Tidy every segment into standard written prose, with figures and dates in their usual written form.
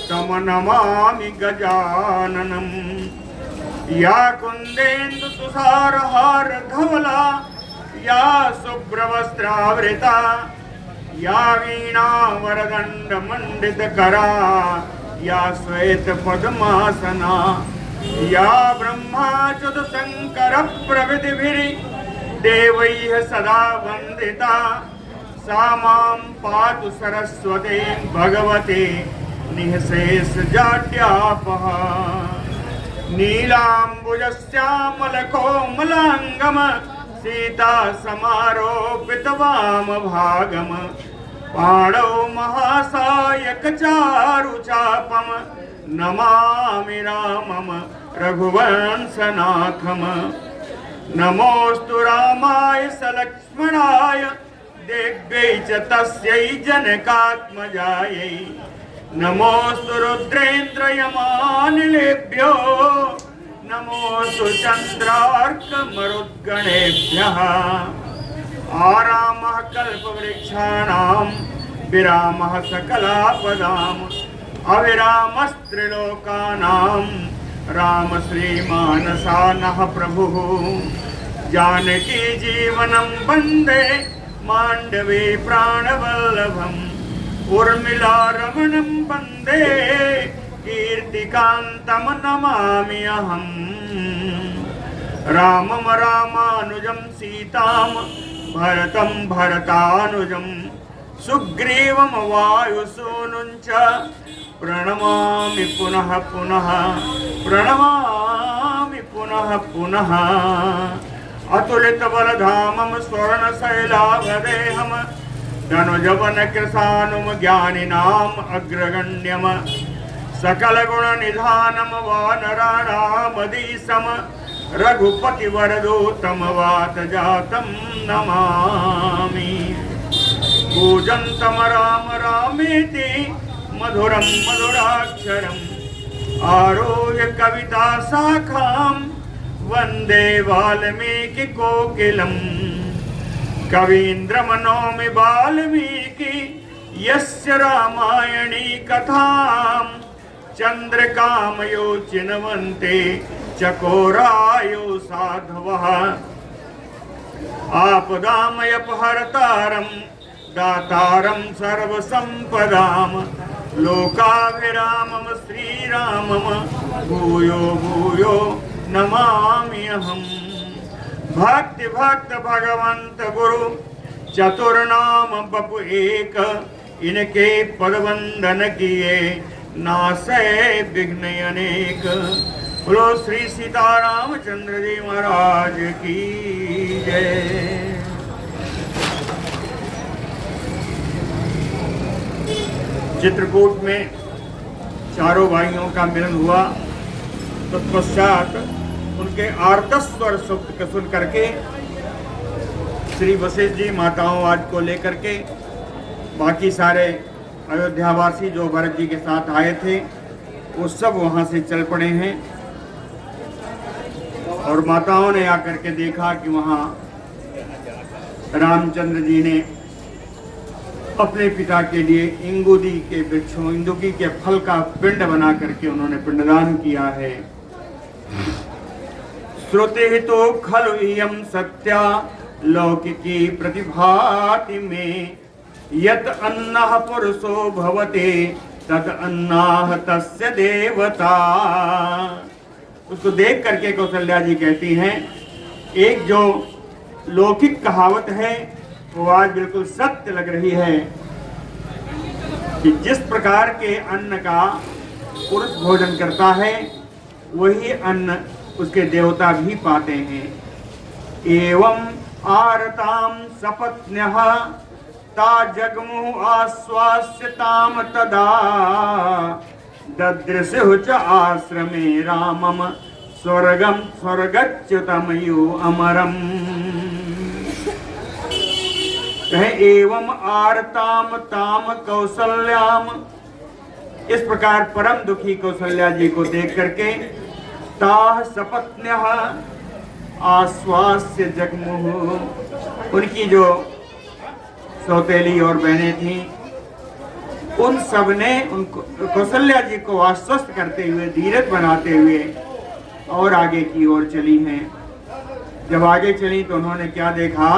तम नमामि गजाननम्। या कुन्देन्दु तुषारहार धवला या शुभ्रवस्त्रावृता या वीणा वरदण्ड मण्डितकरा या श्वेत पद्मासना या ब्रह्माच्युत शंकर प्रभृतिभिर्देवैः सदा वन्दिता सा मां पातु सरस्वती भगवते निःशेषजाड्यापहा। नीलाम्बुजश्यामलकोमलाङ्गम सीता समारोपितवामभागम पाणौ महासायकचारुचापम नमामि रामम रघुवंशनाथम। नमोऽस्तु रामाय सलक्ष्मणाय देव्यै च तस्यै जनकात्मजायै। नमोऽस्तु रुद्रेन्द्रयमानिलेभ्यो नमोऽस्तु चन्द्रार्कमरुद्गणेभ्यः। आरामः कल्पवृक्षाणां विरामः सकलापदाम् अविरामस्त्रिलोकानां राम श्रीमानसानः प्रभुः। जानकी जीवनं वन्दे माण्डवे प्राणवल्लभम् उर्मिला रमणं वन्दे कीर्तिकान्तं नमामि अहम्। रामं रामानुजं सीतां भरतं भरतानुजं सुग्रीवं वायुसूनुं च प्रणमामि पुनः पुनः प्रणमामि पुनः पुनः। अतुलितबलधामं स्वर्णशैलाभदेहं धनुजवनकृशानुं ज्ञानिनाम् अग्रगण्यं सकलगुणनिधानं वानराणामधीशं रघुपतिवरदूतं वातजातं नमामि। कूजन्तं राम रामेति मधुरं मधुराक्षरम् आरुह्य कविता शाखां वन्दे वाल्मीकिकोकिलम्। कवीन्द्रमनोमि वाल्मीकि यस्य रामायणी कथां चन्द्रकामयो चिन्वन्ते चकोरायो साधवः। आपदामयपहर्तारं दातारं सर्वसम्पदां लोकाभिरामं श्रीरामं भूयो भूयो नमामि अहम्। भक्ति भक्त भगवंत गुरु चतुर्नाम बपु एक इनके पदवंदन किए नासै विघ्न अनेक। बोलो श्री सीतारामचंद्र जी महाराज की जय। चित्रकूट में चारों भाइयों का मिलन हुआ। तत्पश्चात उनके आर्तस्वर शब्द को सुन करके श्री वशिष्ठ जी माताओं आज को लेकर के बाकी सारे अयोध्यावासी जो भरत जी के साथ आए थे वो सब वहाँ से चल पड़े हैं। और माताओं ने आकर के देखा कि वहाँ रामचंद्र जी ने अपने पिता के लिए इंगुदी के वृक्षों इंदुकी के फल का पिंड बना करके उन्होंने पिंडदान किया है। श्रुति तो खलु इयं सत्या लौकिकी प्रतिभाति में यत अन्नः पुरुषो भवते तद अन्नाह तस्य देवता। उसको देख करके कौशल्या जी कहती हैं एक जो लौकिक कहावत है वो आज बिल्कुल सत्य लग रही है कि जिस प्रकार के अन्न का पुरुष भोजन करता है वही अन्न उसके देवता भी पाते हैं। एवं आरताम सपत्न्यः ता जगमु आश्वास्यताम तदा ददृशुः च आश्रमे रामम स्वर्गम स्वर्गच्युतमयो अमरम। कहे एवं आरताम ताम कौसल्याम। इस प्रकार परम दुखी कौशल्या जी को देख करके ताह सपत्न्यः आश्वास्य जगमुः उनकी जो सौतेली और बहनें थीं उन सब ने उनको कौशल्या जी को आश्वस्त करते हुए, धीरज बनाते हुए और आगे की ओर चली हैं। जब आगे चली तो उन्होंने क्या देखा?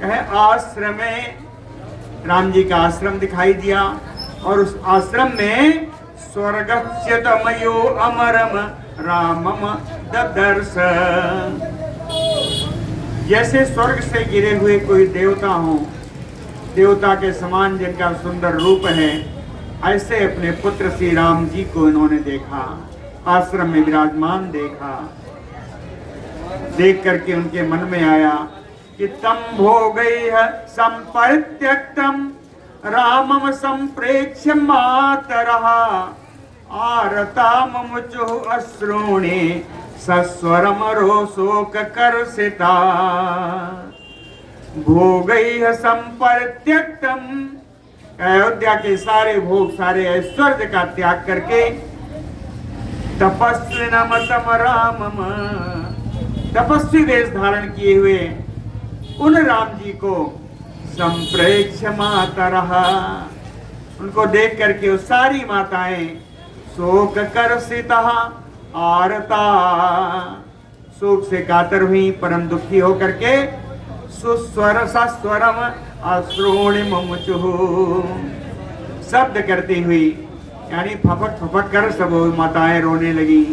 कहे आश्रम में, राम जी का आश्रम दिखाई दिया और उस आश्रम में स्वर्गच्युतमयो अमरम रामम ददर्श। जैसे स्वर्ग से गिरे हुए कोई देवता हो, देवता के समान जिनका सुंदर रूप है, ऐसे अपने पुत्र श्री राम जी को इन्होंने देखा, आश्रम में विराजमान देखा। देख करके उनके मन में आया कि तम भोगैः संपरित्यक्तम रामम संप्रेक्ष्य मातरः आरता मुचु अश्रूणि सस्वरम रोशोक कर्षिता। भोगैः संपरित्यक्तम, अयोध्या के सारे भोग, सारे ऐश्वर्य का त्याग करके तपस्विनमतम रामम, तपस्वी वेश धारण किए हुए उन राम जी को संप्रेक्ष्य मातरः, उनको देख करके वो सारी माताएं शोक कर्षिता आरता, शोक से कातर हुई, परम दुखी होकर के सुस्वर सस्वरम अश्रूणि मुमुचुः, शब्द करती हुई, यानी फपट फपट कर सब माताएं रोने लगी।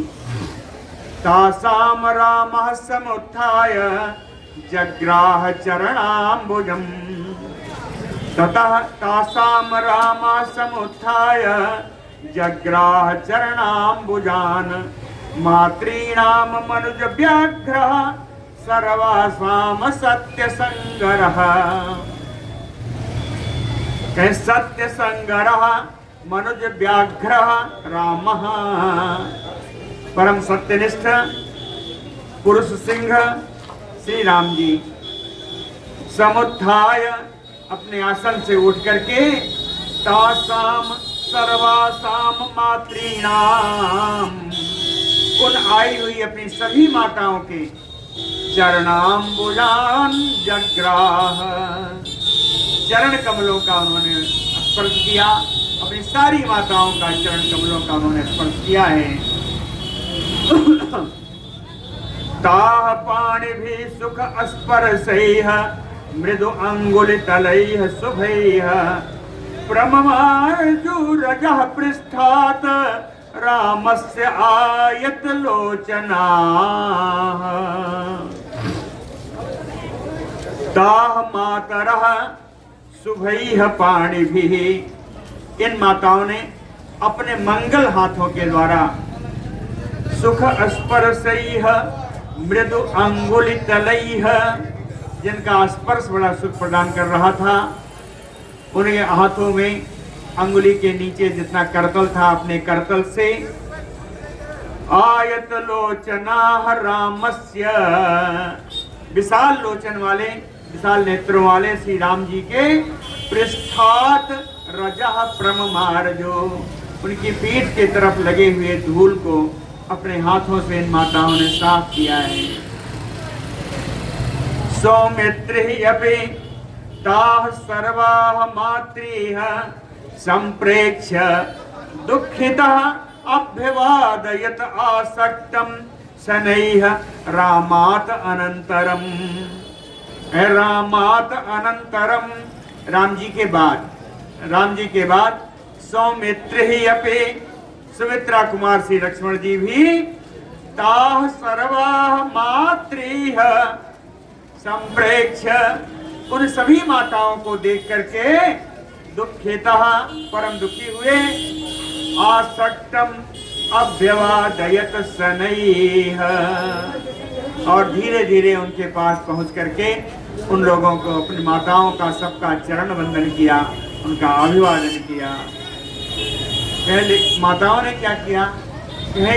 तासाम रामः समुत्थाय जग्राह चरणाम्बुजम्, ततः तासाम रामः समुत्थाय जग्राह चरणाम्बुजान् मातॄणाम मनुज व्याघ्रः सर्वासाम सत्य संगरः। कहे सत्य संगरः मनुज व्याघ्रः रामः, परम सत्यनिष्ठ पुरुष सिंह श्री राम जी समुत्थाय, अपने आसन से उठ करके तासाम सर्वासाम मातॄणाम, उन आई हुई अपनी सभी माताओं के चरणाम्बुजान जग्राह, चरण कमलों का उन्होंने स्पर्श किया, अपनी सारी माताओं का चरण कमलों का उन्होंने स्पर्श किया है। ताह पाणिभिः सुख स्पर्शैः मृदु अंगुलितलैः शुभैः प्रममार्जुरजः पृष्ठात् रामस्य आयत लोचना। ताह मातरः शुभैः पाणिभिः, इन माताओं ने अपने मंगल हाथों के द्वारा सुख स्पर्शैः मृदु अंगुलितलैः, जिनका स्पर्श बड़ा सुख प्रदान कर रहा था, उनके हाथों में अंगुली के नीचे जितना करतल था, अपने करतल से आयत लोचना रामस्य, विशाल लोचन वाले, विशाल नेत्रों वाले श्री राम जी के पृष्ठात् रजः प्रममार्जो, उनकी पीठ के तरफ लगे हुए धूल को अपने हाथों से इन माताओं ने साफ किया है। सौमित्रिः अपि ताः सर्वाः मातृः संप्रेक्ष्य दुःखितः अभ्यवादयत आसक्तं शनैः रामात् अनंतरम। रामात् अनंतरम, राम जी के बाद सौमित्रिः अपि, सुमित्रा कुमार श्री लक्ष्मण जी भी ताः सर्वाः मातृः संप्रेक्ष्य, उन सभी माताओं को देख करके दुःखितः, परम दुखी हुए, आसक्तम अभ्यवादयत शनैः, और धीरे धीरे उनके पास पहुंच करके उन लोगों को, अपनी माताओं का सबका चरण वंदन किया, उनका अभिवादन किया। पहले माताओं ने क्या किया?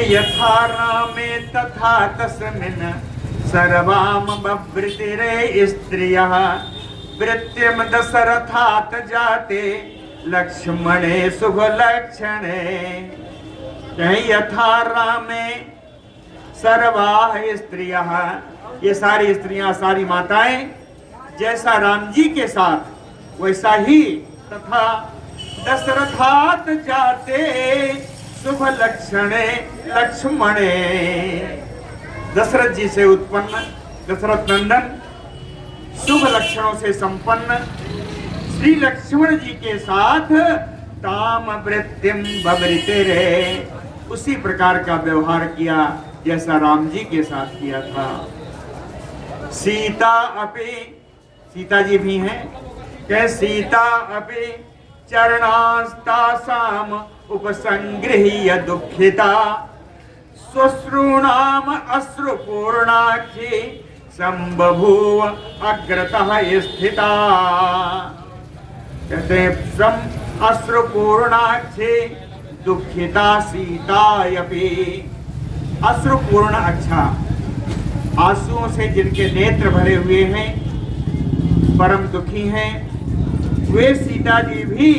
यथा रामे तथा तस्मिन् सर्वाम बभृतिरे स्त्रियः वृत्तिम दशरथात् जाते लक्ष्मणे शुभ लक्षणे। यथा रामे सर्वाः स्त्रियः, ये सारी स्त्रियां, सारी माताएं जैसा राम जी के साथ वैसा ही, तथा दशरथात जाते शुभ लक्षणे लक्ष्मणे। दशरथ जी से उत्पन्न दशरथ नंदन शुभ लक्षणों से संपन्न श्री लक्ष्मण जी के साथ ताम वृत्तिम बबरिते रहे, उसी प्रकार का व्यवहार किया जैसा राम जी के साथ किया था। सीता अपि, सीता जी भी हैं, कह सीता अपि चरणास्तासाम उपसंगृह्य दुखिता श्वश्रूणाम अश्रुपूर्णाक्षी संबभूव अग्रतः स्थिता। कहते हैं अश्रुपूर्णाक्षी दुखिता सीतायपि। अश्रुपूर्ण अच्छा, आंसुओं से जिनके नेत्र भरे हुए हैं, परम दुखी हैं, वे सीता जी भी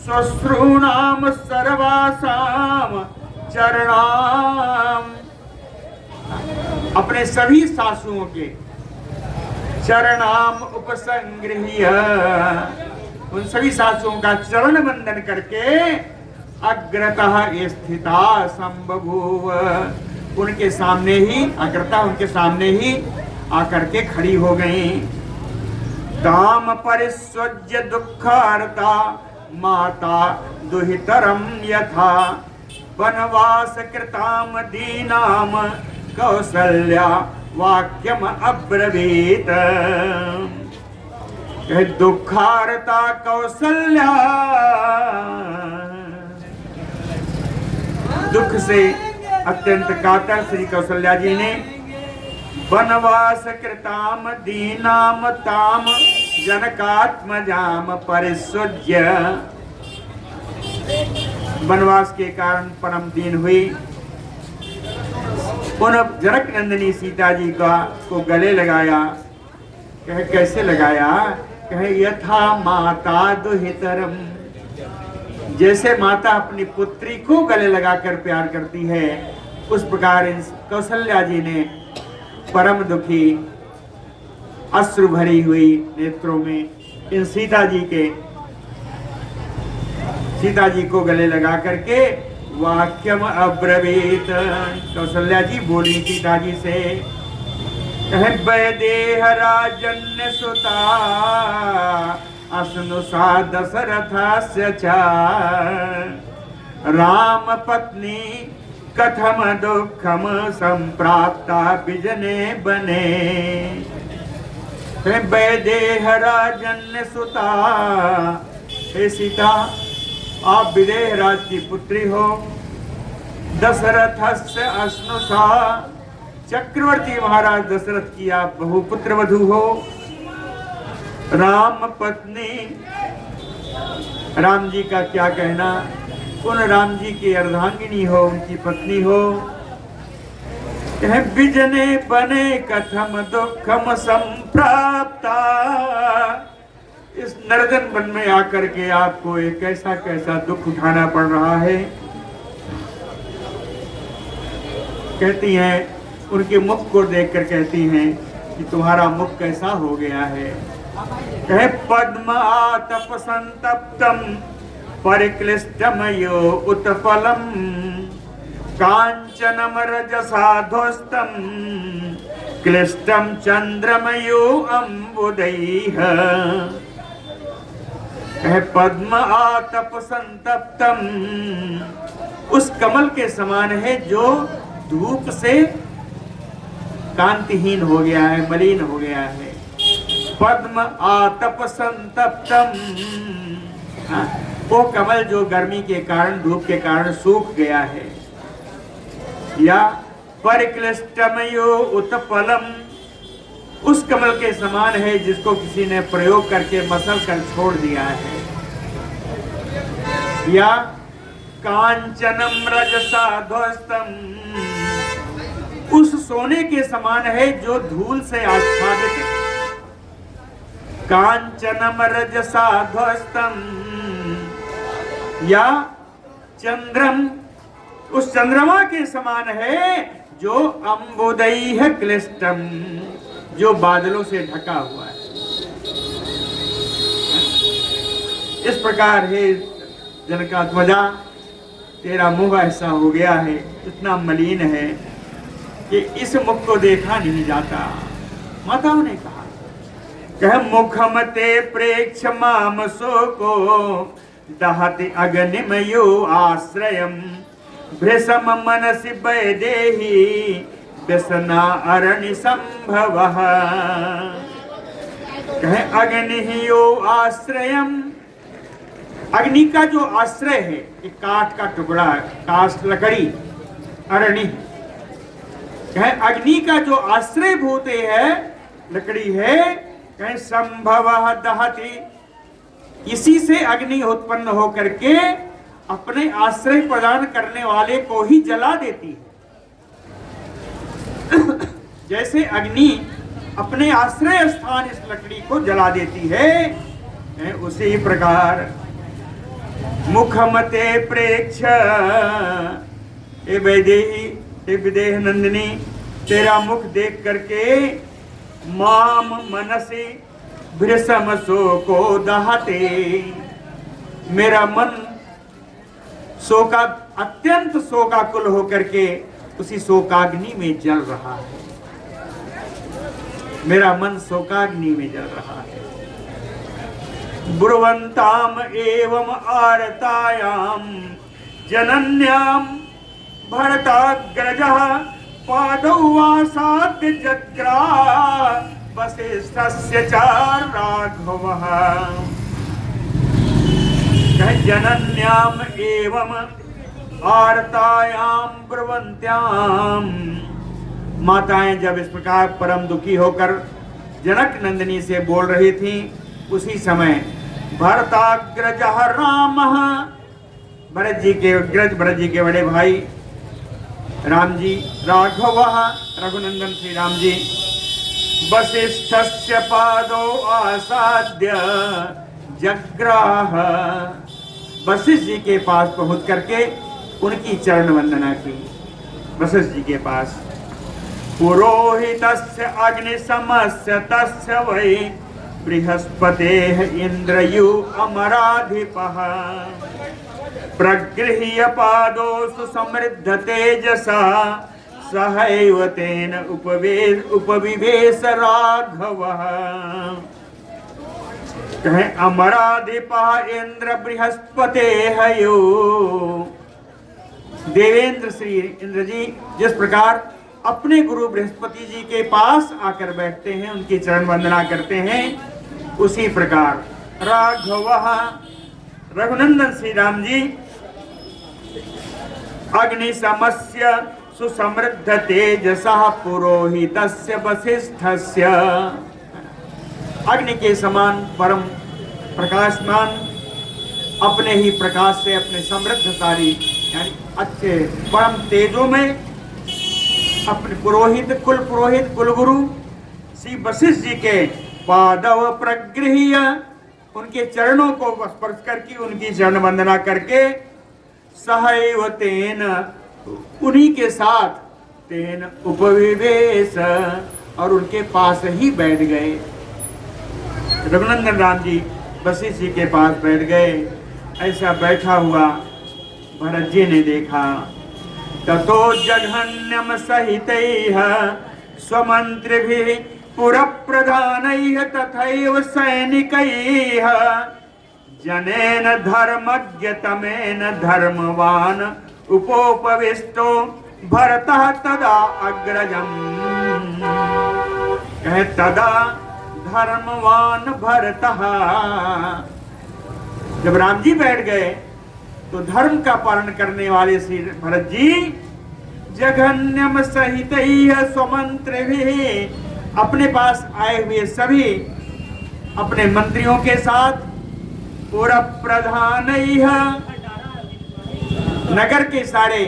श्वश्रूणाम सर्वासाम चरणाम, अपने सभी सासुओं के चरणाम उपसंगृह्य, उन सभी सासुओं का चरण वंदन करके अग्रतः स्थिता संबभूव, उनके सामने ही अग्रता, उनके सामने ही आकर के खड़ी हो गई। दाम परिस्वज्य दुखार्ता माता दुहितरम यथा वनवास कृताम दीनाम कौसल्या वाक्यम अब्रवीत। दुखार्ता कौसल्या, दुख से अत्यंत कातर श्री कौशल्या जी ने वनवास कृताम दीनाम ताम जनकात्मजाम परिसुज्य, वनवास के कारण परम दीन हुई, उन जनक नंदिनी सीता जी को गले लगाया। कहे कैसे लगाया? कहे यथा माता दुहितरम, जैसे माता अपनी पुत्री को गले लगाकर प्यार करती है, उस प्रकार इन कौशल्या जी ने परम दुखी अश्रु भरी हुई नेत्रों में इन सीता जी को गले लगा करके वाक्यम अब्रवीत, कौशल्या जी बोली सीता जी से, कहे वैदेह राजन्य सुता असनुषा दशरथस्य च राम पत्नी कथम दुखम संप्राप्ता विजने बने। वैदेह राजन्य सुता, हे सीता आप विदेह राज की पुत्री हो, दशरथस्य असनुषा, चक्रवर्ती महाराज दशरथ की आप बहुपुत्र वधू हो, राम पत्नी, राम जी का क्या कहना, उन राम जी की अर्धांगिनी हो, उनकी पत्नी हो। विजने बने कथम दुखम संप्राप्ता, इस नर्दन वन में आकर के आपको एक कैसा कैसा दुख उठाना पड़ रहा है। कहती हैं, उनके मुख को देखकर कहती हैं कि तुम्हारा मुख कैसा हो गया है। कहे पद्म आतप संतप्तम परिक्लिष्टमयो उत्पलम कांचनम रजसाधोस्तम क्लिष्टम चंद्रमयो अम्बुदैः। कहे पद्म आतप संतप्तम, उस कमल के समान है जो धूप से कांतिहीन हो गया है, मलिन हो गया है। पद्म आतप संतप्तम, वो कमल जो गर्मी के कारण, धूप के कारण सूख गया है। या परिक्लिष्टमयो उत्पलम, उस कमल के समान है जिसको किसी ने प्रयोग करके मसल कर छोड़ दिया है। या कांचनम रजसा ध्वस्तम, उस सोने के समान है जो धूल से आच्छादित है। कांचनम रजसा ध्वस्तम, या चंद्रम, उस चंद्रमा के समान है जो अम्बुदैः क्लिष्टम, जो बादलों से ढका हुआ है। इस प्रकार है जनकात्मजा, तेरा मुख ऐसा हो गया है, इतना मलिन है कि इस मुख को देखा नहीं जाता। माताओं ने कहा, कह मुखम ते प्रेक्ष माम सो को दहति अग्निमयो आश्रयम भृशम मनसि वैदेही व्यसना अरणि संभवः। कहे अग्नि यो आश्रयम, अग्नि का जो आश्रय है, एक काठ का टुकड़ा, काष्ठ लकड़ी, अरणि। कहे अग्नि का जो आश्रय भूते है, लकड़ी है, कहे संभवः दहति, इसी से अग्नि उत्पन्न होकर के अपने आश्रय प्रदान करने वाले को ही जला देती है। जैसे अग्नि अपने आश्रय स्थान इस लकड़ी को जला देती है, उसी प्रकार मुखमते प्रेक्ष, ए वैदेही, ए विदेह नंदिनी, तेरा मुख देख करके माम मनसी भृशम शोको दहते, मेरा मन शोका अत्यंत शोकाकुल होकर के उसी शोकाग्नि में जल रहा है। मेरा मन शोकाग्नि में जल रहा है। ब्रुवंताम एवं आरतायाम जनन्याम भरताग्रजः पादौ वासाद्य जग्रा वसिष्ठस्य च राघवः। जनन्याम एवं आरतायाम ब्रुवंत्याम, माताएं जब इस प्रकार परम दुखी होकर जनक नंदिनी से बोल रही थी, उसी समय भरताग्रजः रामः, भरत जी के अग्रज, भरत जी के बड़े भाई राम जी, राघवः, रघुनंदन श्री राम जी, वसिष्ठस्य पादौ आसाद्य जग्राह, वशिष्ठ जी के पास पहुंच करके उनकी चरण वंदना की। वशिष्ठ जी के पास पुरोहितस्य अग्निशमस्य तस्य वै बृहस्पतेः इंद्रयु अमराधिपः प्रगृह्य पादौ सुसमृद्ध तेजसा सहैव तेन उपविवेश राघवः। कहे अमराधिपः इंद्र बृहस्पतेः यो, देवेंद्र श्री इंद्र जी जिस प्रकार अपने गुरु बृहस्पति जी के पास आकर बैठते हैं, उनकी चरण वंदना करते हैं, उसी प्रकार राघवः, रघुनंदन श्री राम जी अग्निशमस्य सुसमृद्ध तेजसः पुरोहितस्य वसिष्ठस्य, अग्नि के समान परम प्रकाशमान अपने ही प्रकाश से अपने समृद्धशाली यानी अच्छे परम तेजों में अपने पुरोहित कुलगुरु श्री वशिष्ठ जी के पादव प्रगृह्य, उनके चरणों को स्पर्श करके उनकी चरण वंदना करके सहैव तेन, उन्हीं के साथ तेन उपविवेश, और उनके पास ही बैठ गए। रघुनंदन राम जी वशिष्ठ जी के पास बैठ गए। ऐसा बैठा हुआ भरत जी ने देखा। ततो जघन्यम सहितैः स्वमंत्रिभिः पुरप्रधानैः तथैव सैनिकैः जनेन धर्मज्ञतमेन धर्मवान उपोपविष्टो भरतः तदा अग्रजम्। कहे तदा धर्मवान भरतः, जब राम जी बैठ गए तो धर्म का पालन करने वाले श्री भरत जी जघन्यम सहितैः स्वमंत्रिभिः, अपने पास आए हुए सभी अपने मंत्रियों के साथ पूरा प्रधानैः, नगर के सारे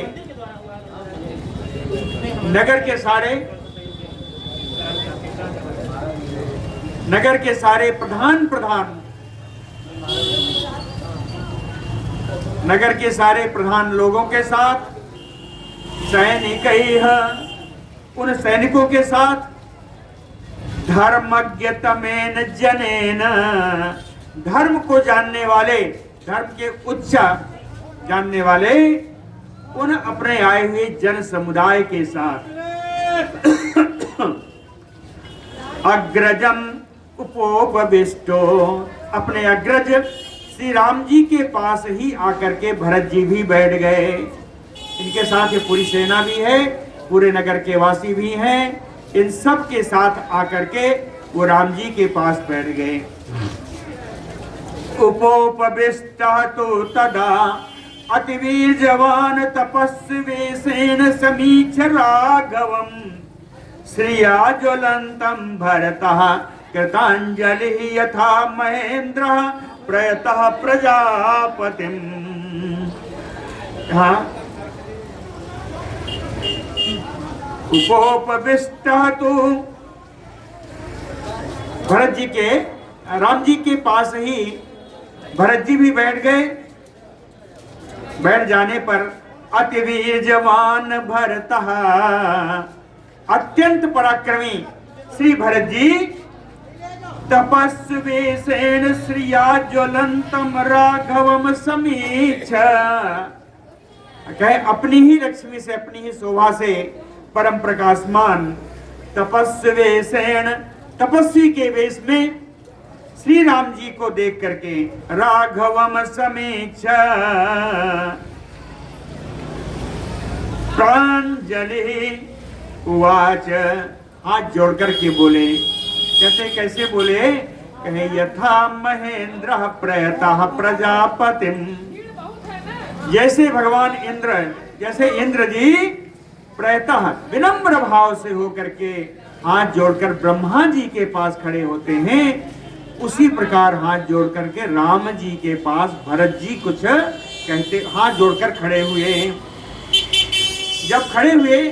प्रधान नगर के सारे प्रधान लोगों के साथ, सैनिकैः, उन सैनिकों के साथ, धर्मज्ञतमेन जनेन, धर्म को जानने वाले, धर्म के उच्च जानने वाले उन अपने आए हुए जन समुदाय के साथ अग्रजम उपोपविष्टो, अपने अग्रज श्री राम जी के पास ही आकर के भरत जी भी बैठ गए। इनके साथ ये पूरी सेना भी है, पूरे नगर के वासी भी हैं। इन सब के साथ आकर के वो राम जी के पास बैठ गए। उपोपविष्टः तो तदा अतिवीर जवान तपस्वेशेन समीक्ष राघवम् श्रिया ज्वलंतम भरतः कृतांजलि यथा महेंद्र प्रयतः प्रजापतिम। हाँ, उपोपविष्टः तो भरत जी के, राम जी के पास ही भरत जी भी बैठ गए। बैठ जाने पर अतिवीर जवान भरतः, अत्यंत पराक्रमी श्री भरत जी तपस्वेशेन श्रिया ज्वलंतम राघवम समीक्ष, कहे अपनी ही लक्ष्मी से, अपनी ही शोभा से परम प्रकाशमान तपस्वेशेन, तपस्वी के वेश में श्री राम जी को देख करके राघवम समीक्ष प्रांजलि उवाच, हाथ जोड़कर के बोले। कहते कैसे बोले? कहे यथा महेंद्र प्रयतः प्रजापतिम, जैसे भगवान इंद्र, जैसे इंद्र जी प्रयतः विनम्र भाव से होकर के हाथ जोड़कर ब्रह्मा जी के पास खड़े होते हैं, उसी प्रकार हाथ जोड़कर के राम जी के पास भरत जी कुछ कहते, हाथ जोड़कर खड़े हुए। जब खड़े हुए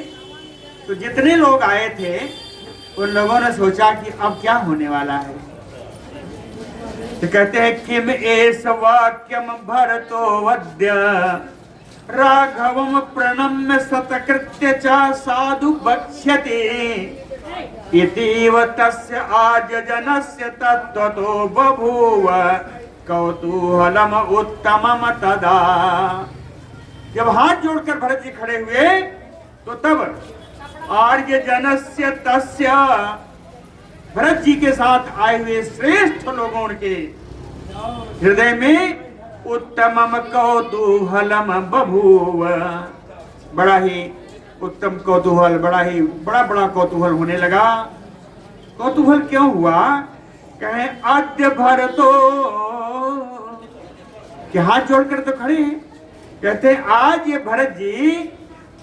तो जितने लोग आए थे उन लोगों ने सोचा कि अब क्या होने वाला है। तो कहते हैं किम एष वाक्यम भरतो वद्य राघवम प्रणम्य सतकृत्य च साधु बक्ष्यति इतीव तस्य आजजनस्य तत्त्वतो बभूव कौतूहलम उत्तमम तदा। जब हाथ जोड़कर भरत जी खड़े हुए तो तब आर्य जनस्य तस्य, भरत जी के साथ आए हुए श्रेष्ठ लोगों के हृदय में उत्तमम कौतूहलम बभूव, बड़ा ही उत्तम कौतूहल, बड़ा कौतूहल होने लगा। कौतूहल क्यों हुआ? कहे आद्य भरतो, कि हाथ जोड़कर तो खड़े हैं। कहते हैं आज ये भरत जी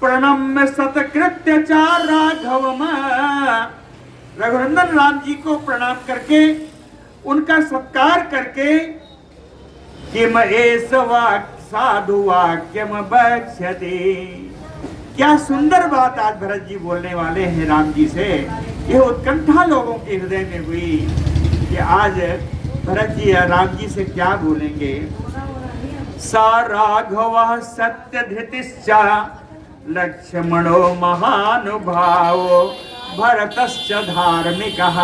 प्रणम्य सतकृत्य चार राघवम, रघुनंदन राम जी को प्रणाम करके उनका सत्कार करके किम एष साधु वाक्यम बक्ष्यति, क्या सुंदर बात आज भरत जी बोलने वाले हैं राम जी से। यह उत्कंठा लोगों के हृदय में हुई कि आज भरत जी राम जी से क्या बोलेंगे। सा राघव सत्य धृतिश्च लक्ष्मणो महानुभावो भरतश्च धार्मिकः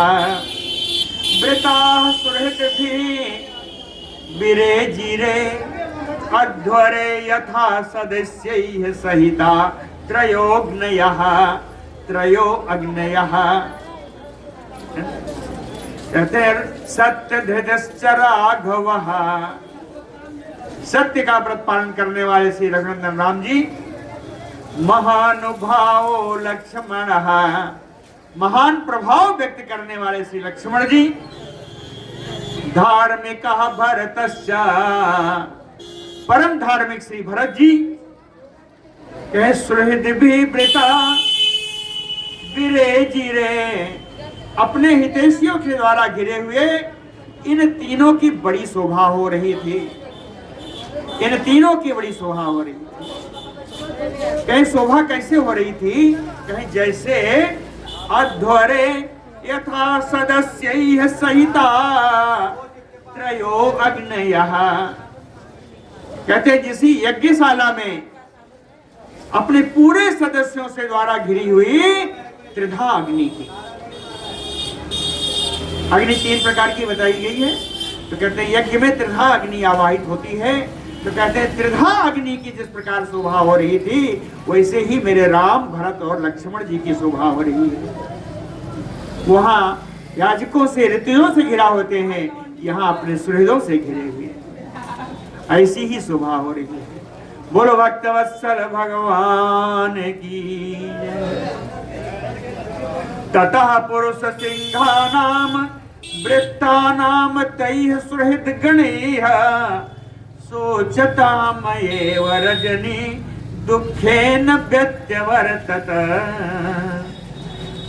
वृताः सुहृद्भिः वीरे जीरे अध्वरे यथा सदस्यैः सहिता त्रयो अग्नयः। कहते सत्य धृतश्च राघवः, सत्य का व्रत पालन करने वाले श्री रघुनंदन राम जी, महानुभावो लक्ष्मण, महान प्रभाव व्यक्त करने वाले श्री लक्ष्मण जी, धार्मिक भरतश्च, परम धार्मिक श्री भरत जी, कहे सुहृद भी वृता वीरे जीरे, अपने हितैषियों के द्वारा घिरे हुए इन तीनों की बड़ी शोभा हो रही थी, इन तीनों की बड़ी शोभा हो रही थी। कहीं शोभा कैसे हो रही थी? कहीं जैसे अध्वरे यथा सदस्यैः सहिता त्रयो अग्नयः, कहते जिसी यज्ञशाला में अपने पूरे सदस्यों से द्वारा घिरी हुई त्रिधा अग्नि की। अग्नि तीन प्रकार की बताई गई है। तो कहते हैं यज्ञ में त्रिधा अग्नि आवाहित होती है। तो कहते हैं त्रिधा अग्नि की जिस प्रकार शोभा हो रही थी, वैसे ही मेरे राम, भरत और लक्ष्मण जी की शोभा हो रही है। वहां याजकों से, ऋतुओं से घिरा होते हैं, यहाँ अपने सुहृदों से घिरे हुए, ऐसी ही शोभा हो रही है। बोलो भक्तवत्सल भगवान की। ततः पुरुष सिंहानाम वृत्तानाम तैः सुहृद गणैः सोचताम एव रजनी दुःखेन व्यत्यवर्तत।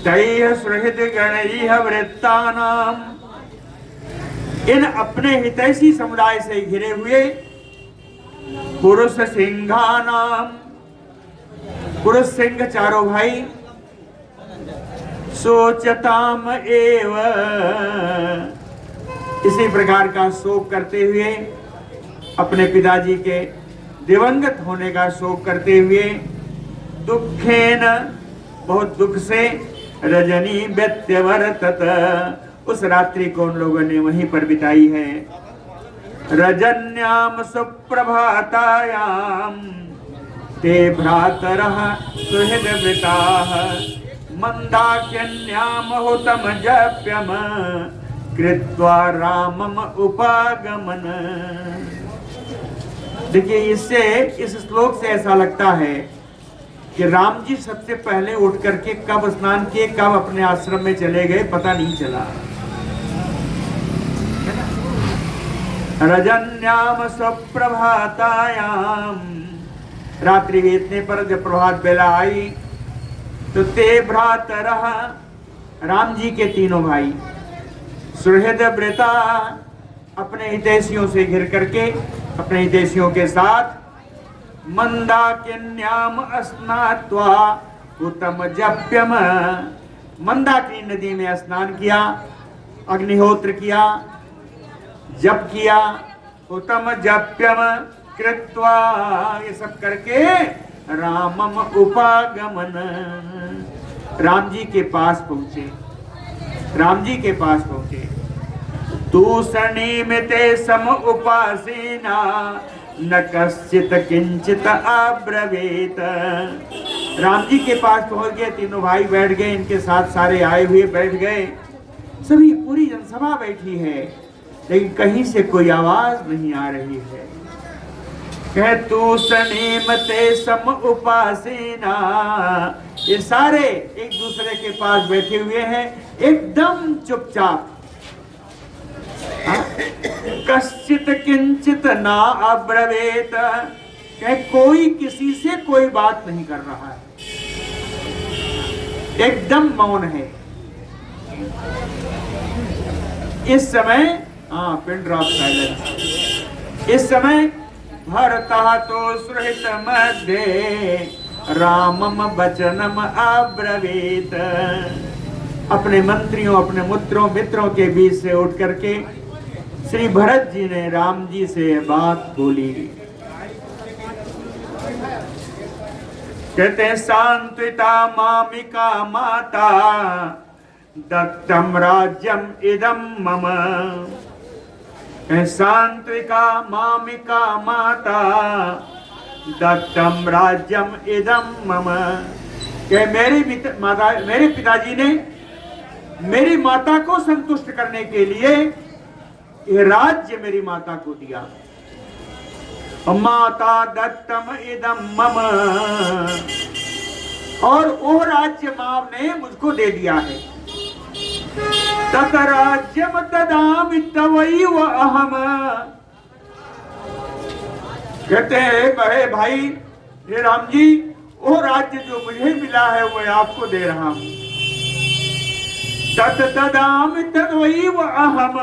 तैः सुहृद गणैः वृत्तानाम, इन अपने हितैषी समुदाय से घिरे हुए पुरुष सिंहानाम, पुरुष सिंह चारों भाई, सोचताम एव, इसी प्रकार का शोक करते हुए, अपने पिताजी के दिवंगत होने का शोक करते हुए, दुखेन, बहुत दुख से, रजनी व्यत्यवर्तत, उस रात्रि को उन लोगों ने वहीं पर बिताई है। रजन्याम सुप्रभातायाम ते भ्रातरः सुहृदवृताः मंदाकिन्याम हुतम जप्यम कृत्वा रामम उपागमन। देखिए, इससे, इस श्लोक से ऐसा लगता है कि राम जी सबसे पहले उठ करके कब स्नान किए, कब अपने आश्रम में चले गए, पता नहीं चला। रजन्याम सुप्रभातायाम, रात्रि बीतने पर जब प्रभात बेला आई तो ते भ्रातरः, राम जी के तीनों भाई, सुहृद व्रता, अपने हितैषियों से घिर करके, अपने हितैषियों के साथ, मंदाकिन्याम स्नात्वा उत्तम जप्यम, मंदाकिनी नदी में स्नान किया, अग्निहोत्र किया, जप किया, उत्तम जप्यम कृत्वा, ये सब करके रामम उपागमन, राम जी के पास पहुंचे, राम जी के पास पहुंचे। दूषणी में ते सम उपासीना न कश्चित किंचित अब्रवीत। राम जी के पास पहुंच गए, तीनों भाई बैठ गए, इनके साथ सारे आए हुए बैठ गए, सभी, पूरी जनसभा बैठी है, लेकिन कहीं से कोई आवाज नहीं आ रही है। कह तू सनीमते सम उपासीना, ये सारे एक दूसरे के पास बैठे हुए हैं, एकदम चुपचाप। कश्चित किंचित ना अब्रवेत, कह कोई किसी से कोई बात नहीं कर रहा है, एकदम मौन है। इस समय, पिन ड्रॉप साइलेंस, इस समय भरतः तो सुहृत मध्ये रामम वचनम अब्रवीत, अपने मंत्रियों, अपने मित्रों के बीच से उठ करके श्री भरत जी ने राम जी से बात बोली। कहते हैं, सांत्विता मामिका माता दत्तम राज्यम इदम मम। सांत्विका मामिका माता दत्तम राज्यम इदम मम, कि मेरे पिताजी ने मेरी माता को संतुष्ट करने के लिए यह राज्य मेरी माता को दिया। माता दत्तम इदम मम, और वो राज्य मां ने मुझको दे दिया है। तत राज्यम तदामि तवैव अहम, कहते हैं बड़े भाई, हे राम जी, वो राज्य जो मुझे मिला है वो आपको दे रहा हूं। तत तदामि तवैव अहम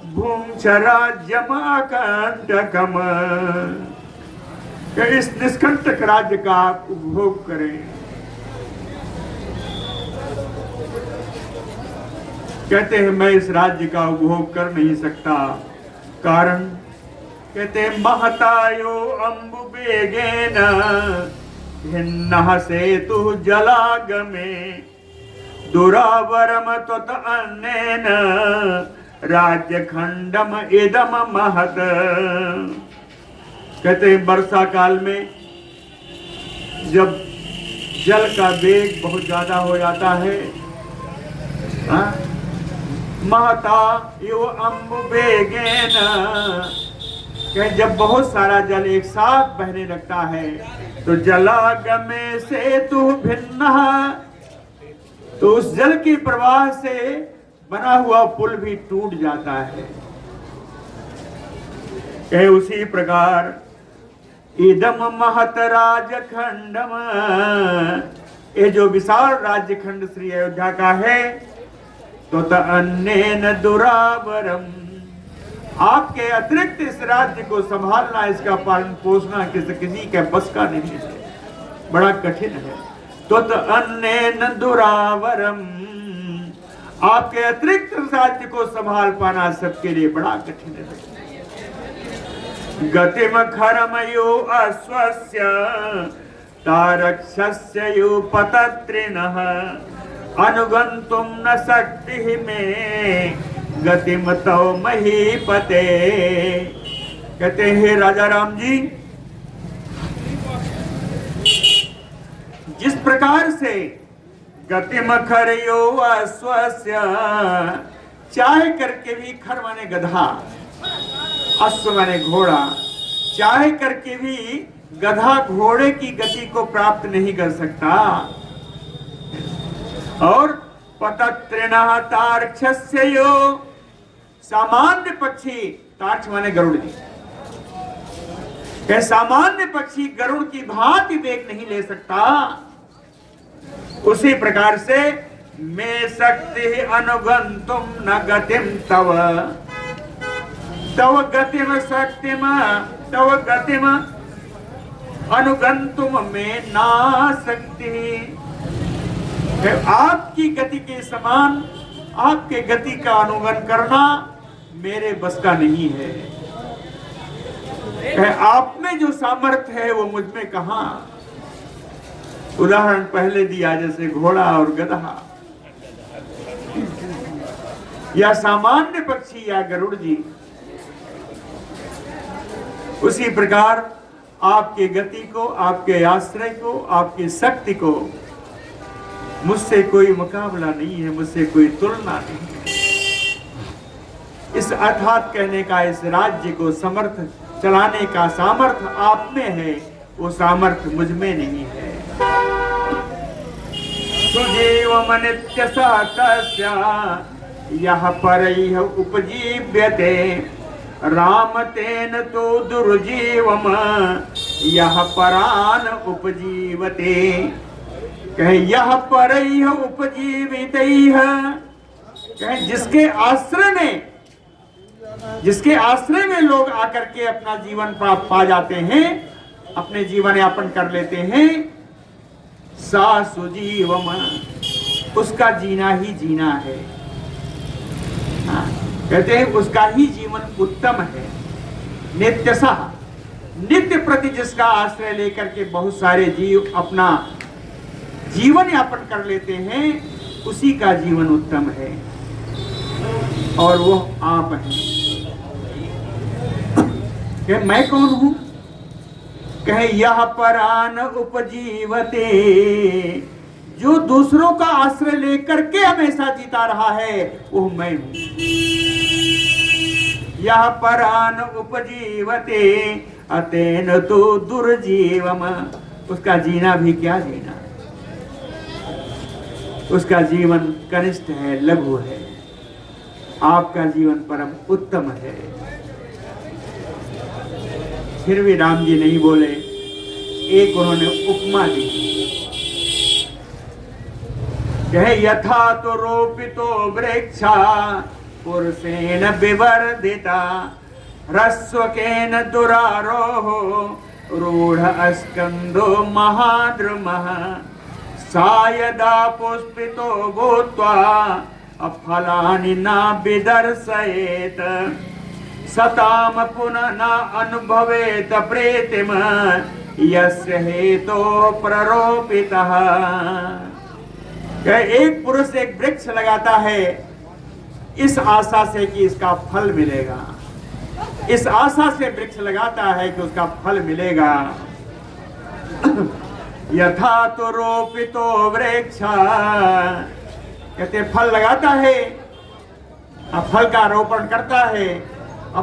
भूंच राज्यम अकंटकम, इस निष्कंटक राज्य का आप उपभोग करें। कहते हैं मैं इस राज्य का उपभोग कर नहीं सकता, कारण कहते हैं महतायो अम्बु बेगेन भिन्नः सेतु जलागमे दुरावरम त्वत अन्नेन राज्य खंडम इदम महत। कहते हैं वर्षा काल में जब जल का वेग बहुत ज्यादा हो जाता है, महता यो अम्बु वेगेन, जब बहुत सारा जल एक साथ बहने लगता है तो जलागमे से तू भिन्न, तो उस जल के प्रवाह से बना हुआ पुल भी टूट जाता है। उसी प्रकार इदम महत राजखंडम, ये जो विशाल राज्यखंड श्री अयोध्या का है, तो अन्येन दुरावरम, आपके अतिरिक्त इस राज्य को संभालना, इसका पालन पोषना किसी के बस का नहीं है, बड़ा कठिन है। तो अन्येन दुरावरम, आपके अतिरिक्त राज्य को संभाल पाना सबके लिए बड़ा कठिन है। गतिम खरमयो अश्वस्य तारक्षस्य यो पतत्रिणः, अनुगंतुम न शक्ति में गतिम तव महीपते। कहते हैं राजा राम जी, जिस प्रकार से गतिम खरयो अश्वस्य, चाहे करके भी, खर माने गधा, अश्व माने घोड़ा, चाहे करके भी गधा घोड़े की गति को प्राप्त नहीं कर सकता। और पतत्रिणः तार्क्ष्यो, सामान्य पक्षी, तार्क्ष माने गरुड़ जी, सामान्य पक्षी गरुड़ की भांति वेग नहीं ले सकता। उसी प्रकार से मैं शक्ति अनुगंतुम न गतिम तव, तव गतिम शक्तिम, तव गतिम अनुगंतुम में ना शक्ति। आपकी गति के समान आपके गति का अनुगमन करना मेरे बस का नहीं है। आप में जो सामर्थ्य है वो मुझ में कहां। उदाहरण पहले दिया, जैसे घोड़ा और गधा, या सामान्य पक्षी या गरुड़ जी। उसी प्रकार आपके गति को, आपके आश्रय को, आपकी शक्ति को मुझसे कोई मुकाबला नहीं है, मुझसे कोई तुलना नहीं है। इस अर्थात कहने का, इस राज्य को समर्थ चलाने का सामर्थ्य आप में है, वो सामर्थ्य मुझ में नहीं है। सुजीवम नित्य सहतस्य यह परैः उपजीव्यते, राम तेन तो दुर्जीवम यह परान उपजीवते। कहे यह परैः उपजीवितैः, कहे जिसके आश्रय में लोग आकर के अपना जीवन पा जाते हैं, अपने जीवन यापन कर लेते हैं, सा सुजीवम, उसका जीना ही जीना है। कहते हैं उसका ही जीवन उत्तम है। नित्यशः, नित्य प्रति जिसका आश्रय लेकर के बहुत सारे जीव अपना जीवन यापन कर लेते हैं, उसी का जीवन उत्तम है। और वो आप हैं। कि मैं कौन हूं? कहे यह परान उपजीवते, जो दूसरों का आश्रय लेकर के हमेशा जीता रहा है, वो मैं हूं। यह परान उपजीवते अतेन तो दुर्जीवम, उसका जीना भी क्या जीना, उसका जीवन कनिष्ठ है, लघु है। आपका जीवन परम उत्तम है। फिर भी राम जी नहीं बोले, एक उन्होंने उपमा दी। कहे यथा तो रोपितो वृक्षा पुरुषेण विवर्धिता, ह्रस्वकेन दुरारोहो रूढ़ अस्कंदो महाद्रुमः, सा यदा पुष्पितो भूत्वा अफलानि न विदर्शयेत, सताम पुनः न अनुभवेत प्रीतिम यस्य हेतो प्ररोपितः। एक पुरुष एक वृक्ष लगाता है इस आशा से कि इसका फल मिलेगा, इस आशा से वृक्ष लगाता है कि उसका फल मिलेगा। यथा तो रोपितो वृक्ष, कहते फल लगाता है, अब फल का रोपण करता है,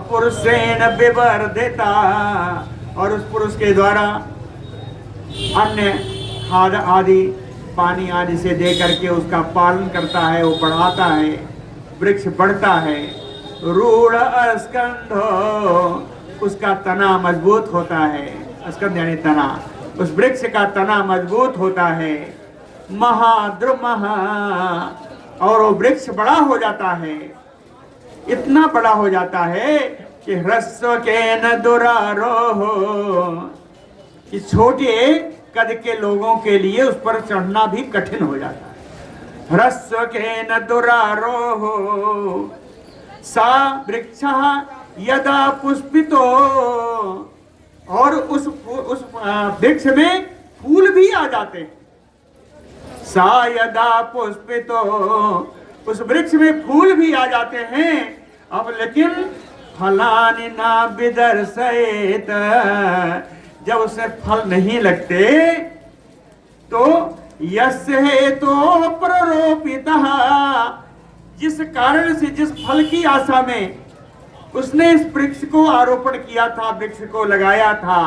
पुरुषेण विवर देता, और उस पुरुष के द्वारा अन्य खाद आदि पानी आदि से दे करके उसका पालन करता है, वो बढ़ाता है, वृक्ष बढ़ता है। रूढ़ स्कंधो, उसका तना मजबूत होता है, स्कंध यानी तना, उस वृक्ष का तना मजबूत होता है। महाद्रुमः, और वो वृक्ष बड़ा हो जाता है, इतना बड़ा हो जाता है कि ह्रस्व के न दुरारोह, कि छोटे कद के लोगों के लिए उस पर चढ़ना भी कठिन हो जाता है। ह्रस्व के न दुरारोह, सा वृक्ष यदा पुष्पितो, और उस वृक्ष में फूल भी आ जाते हैं। सा यदा पुष्पितो, उस वृक्ष में फूल भी आ जाते हैं। अब लेकिन फलानि ना विदर्शयेत, जब उसे फल नहीं लगते तो यस्य हेतु प्ररोपितः, जिस कारण से, जिस फल की आशा में उसने इस वृक्ष को आरोपण किया था, वृक्ष को लगाया था,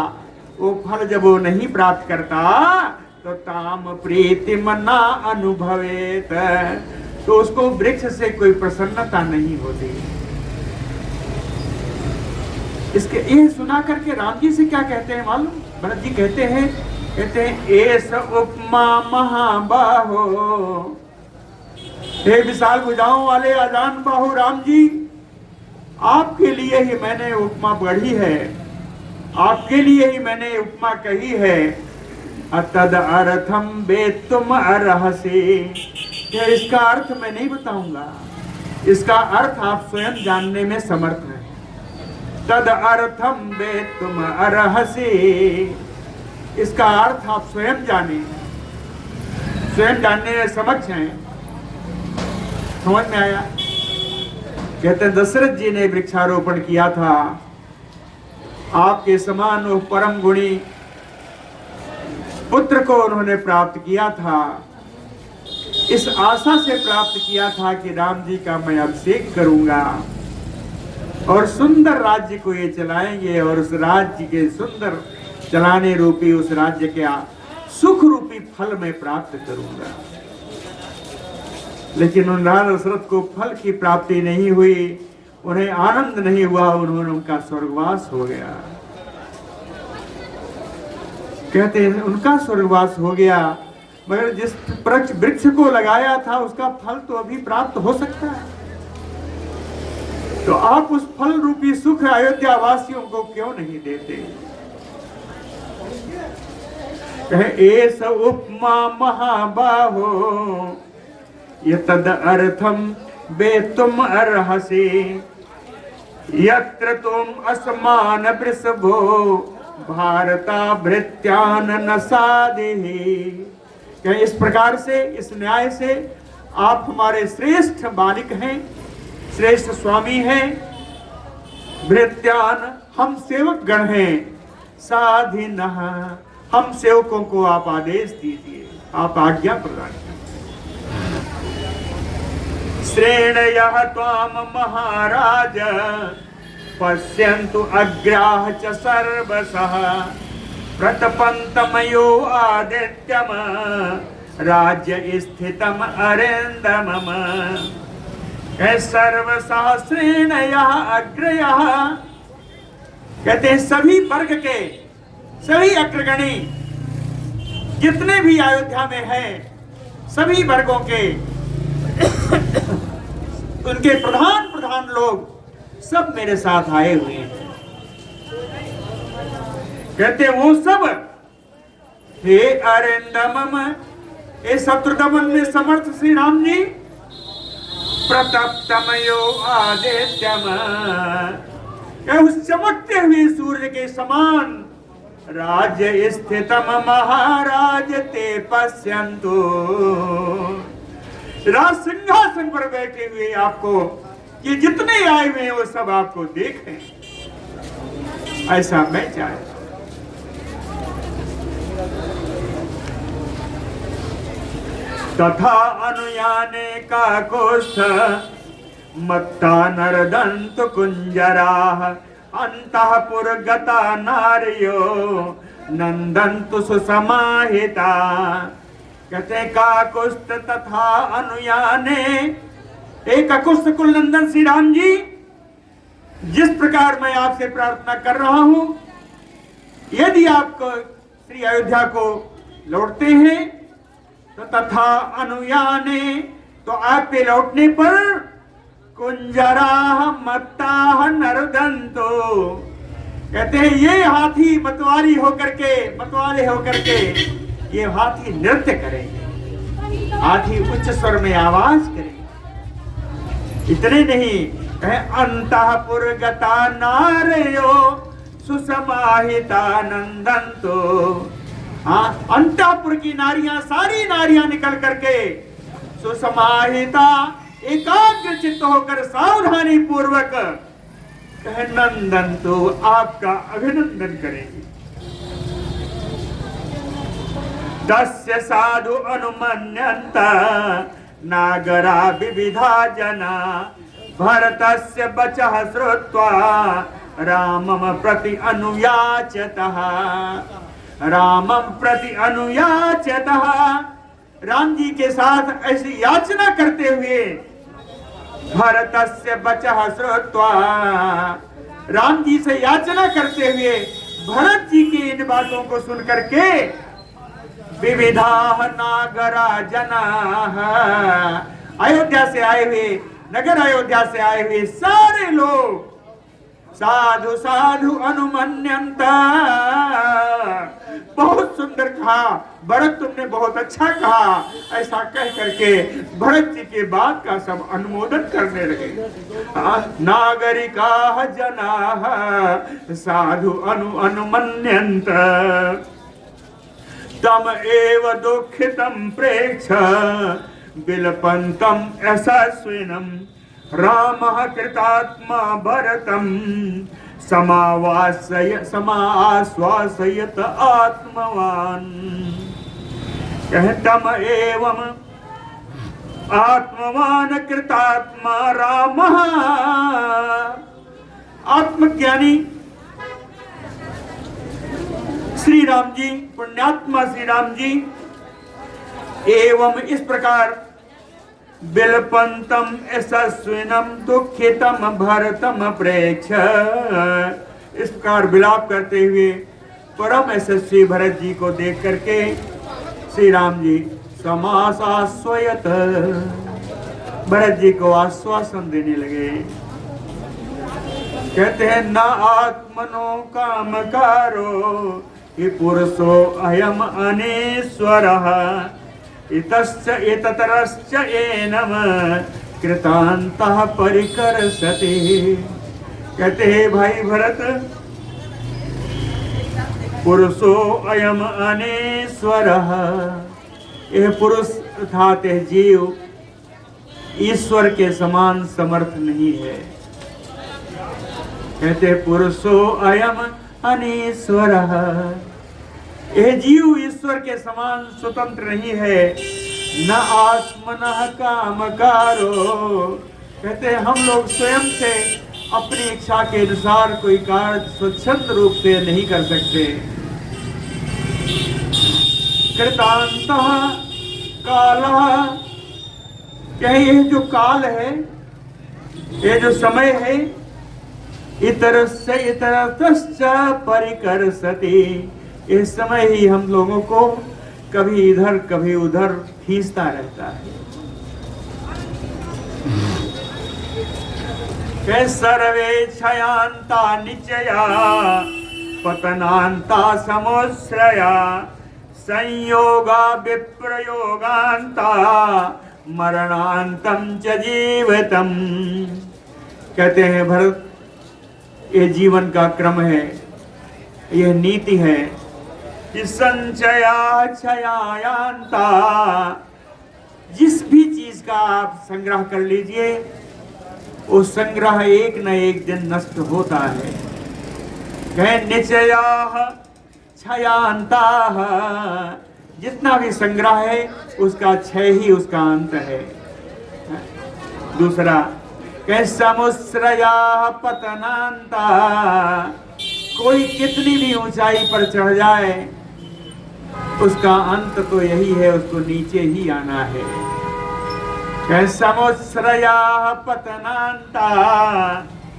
वो फल जब वो नहीं प्राप्त करता तो ताम प्रीति मना अनुभवेत, तो उसको वृक्ष से कोई प्रसन्नता नहीं होती। इसके ये सुना करके राम जी से क्या कहते हैं मालूम? भरत जी कहते हैं एस उपमा महाबाहो, हे विशाल भुजाओं वाले आजान बाहु राम जी, आपके लिए ही मैंने उपमा पढ़ी है, आपके लिए ही मैंने उपमा कही है। अतद अर्थम वेत्तुम अर्हसि, इसका अर्थ मैं नहीं बताऊंगा, इसका अर्थ आप स्वयं जानने में समर्थ हैं। तद अर्थम वेत्तुम अर्हसि, इसका अर्थ आप स्वयं जाने, स्वयं जानने में समक्ष हैं। समझ में आया? कहते दशरथ जी ने वृक्षारोपण किया था, आपके समान वो परम गुणी पुत्र को उन्होंने प्राप्त किया था। इस आशा से प्राप्त किया था कि राम जी का मैं अभिषेक करूंगा और सुंदर राज्य को ये चलाएंगे, और उस राज्य के सुंदर चलाने रूपी उस राज्य के सुख रूपी फल में प्राप्त करूंगा। लेकिन उन दशरथ को फल की प्राप्ति नहीं हुई, उन्हें आनंद नहीं हुआ, उन्होंने उनका स्वर्गवास हो गया। कहते हैं उनका स्वर्गवास हो गया, मगर जिस वृक्ष को लगाया था उसका फल तो अभी प्राप्त हो सकता है। तो आप उस फल रूपी सुख अयोध्या वासियों को क्यों नहीं देते? कहे एस उपमा महाबाहो, ये तद अर्थम वेत्तुम अर्हसि, यत्र तुम असमान वृषभो भारता भृत्यान न साधि। इस प्रकार से, इस न्याय से आप हमारे श्रेष्ठ मालिक हैं, श्रेष्ठ स्वामी हैं, भृत्यान हम सेवक गण हैं, साधिन हम सेवकों को आप आदेश दीजिए, आप आज्ञा प्रदान कीजिए। श्रेणयः त्वाम महाराज पश्यन्तु अग्राः च सर्वशः, प्रतपन्तमयो आदित्यम राज्य स्थितम अरिन्दमम। सर्वशः श्रेणयः अग्रयः, कहते हैं सभी वर्ग के, सभी अग्रगणी जितने भी अयोध्या में हैं, सभी वर्गों के उनके प्रधान प्रधान लोग सब मेरे साथ आए हुए हैं। कहते वो सब हे अरिंदमम, हे शत्रुदमन में समर्थ श्री राम जी, प्रतप्तमयो आदित्यम, उस चमकते हुए सूर्य के समान राज्य स्थितम महाराज ते पश्यन्तु, राज सिंहासन पर बैठे हुए आपको कि जितने आए हुए हैं वो सब आपको देखें, ऐसा मैं चाहता हूं। तथा अनुयाने काकुत्स्थ मत्ता नरदन्तु कुञ्जराः अन्तःपुरगता नार्यो नंदन्तु सुसमाहिता। कहते काकुत्स्थ तथा अनुयाने, एक काकुत्स्थ कुल नंदन श्री राम जी, जिस प्रकार मैं आपसे प्रार्थना कर रहा हूं, यदि आपको श्री अयोध्या को लौटते हैं तो तथा अनुयाने, तो आपके लौटने पर कुंजराः मत्ताः नरदन्तो, कहते हैं ये हाथी मतवाले होकर के ये हाथी नृत्य करेंगे, हाथी उच्च स्वर में आवाज करेंगे। इतने नहीं, अंतःपुरगता नारयो सुसमाहिता नंदन्तो। हाँ, अंतःपुर की नारियां, सारी नारियां निकल करके सुसमाहिता, एकाग्र चित्त होकर सावधानी पूर्वक नंदन्तु, आपका अभिनंदन करेंगे। तस्य साधु अनुमन्यन्त नागरा विविधा जना भरतस्य वचः श्रुत्वा रामं प्रति अनुयाच्यतः। रामं प्रति अनुयाच्यतः, राम जी के साथ ऐसी याचना करते हुए, भरतस्य वचः श्रुत्वा, राम जी से याचना करते हुए भरत जी की इन बातों को सुन करके विविधाः नागरा जनाः, अयोध्या से आए हुए, नगर अयोध्या से आए हुए सारे लोग साधु साधु अनुमन्यन्त, बहुत सुंदर कहा भरत, तुमने बहुत अच्छा कहा, ऐसा कह करके भरत जी के बात का सब अनुमोदन करने लगे। नागरिकाः जनाः साधु अनुमन्यन्त तम एव दुःखितं प्रेक्ष विलपन्तं यशस्विनं रामः कृतात्मा भरतं समाश्वासयत आत्मवान्। कहतम एवं आत्मवान कृतात्मा रामः, आत्मज्ञानी श्री राम जी, पुण्यात्मा श्री राम जी, एवं इस प्रकार बिलपंतम यशस्विनम दुखितम भरतम प्रेक्ष, इस प्रकार विलाप करते हुए परम यशस्वी भरत जी को देख करके श्री राम जी समाश्वासयत, भरत जी को आश्वासन देने लगे। कहते हैं न आत्मनो कामकारो हि पुरुषो अयम अनेश्वरः इतश्च एततरश्च एनम कृतान्तः परिकर्षति। कहते हैं भाई भरत, पुरुषो अयम अनेश्वरः, यह पुरुष अर्थात यह जीव ईश्वर के समान समर्थ नहीं है। कहते हैं पुरुषो अयम अनेश्वरः, यह जीव ईश्वर के समान स्वतंत्र नहीं है। न आत्मनः कामकारो, कहते हैं हम लोग स्वयं से अपनी इच्छा के अनुसार कोई कार्य स्वच्छंद रूप से नहीं कर सकते। कृतान्तः कालः, क्या ये जो काल है, ये जो समय है, इतरस्य इतरतश्च परिकर्षति, इस समय ही हम लोगों को कभी इधर कभी उधर खींचता रहता है। सर्वे क्षयांता निचया पतनांता समुश्रया संयोगा विप्रयोगांता मरणांतम च जीवितम। कहते हैं भरत, ये जीवन का क्रम है, यह नीति है कि संचया क्षयायांता, जिस भी चीज का आप संग्रह कर लीजिए वो संग्रह एक न एक दिन नष्ट होता है। कहे निचयाः क्षयान्ताः, जितना भी संग्रह है उसका क्षय ही उसका अंत है। दूसरा कहे समुश्रयाः पतनान्ता, कोई कितनी भी ऊंचाई पर चढ़ जाए उसका अंत तो यही है, उसको नीचे ही आना है। कहे समुश्रयाः पतनान्ता।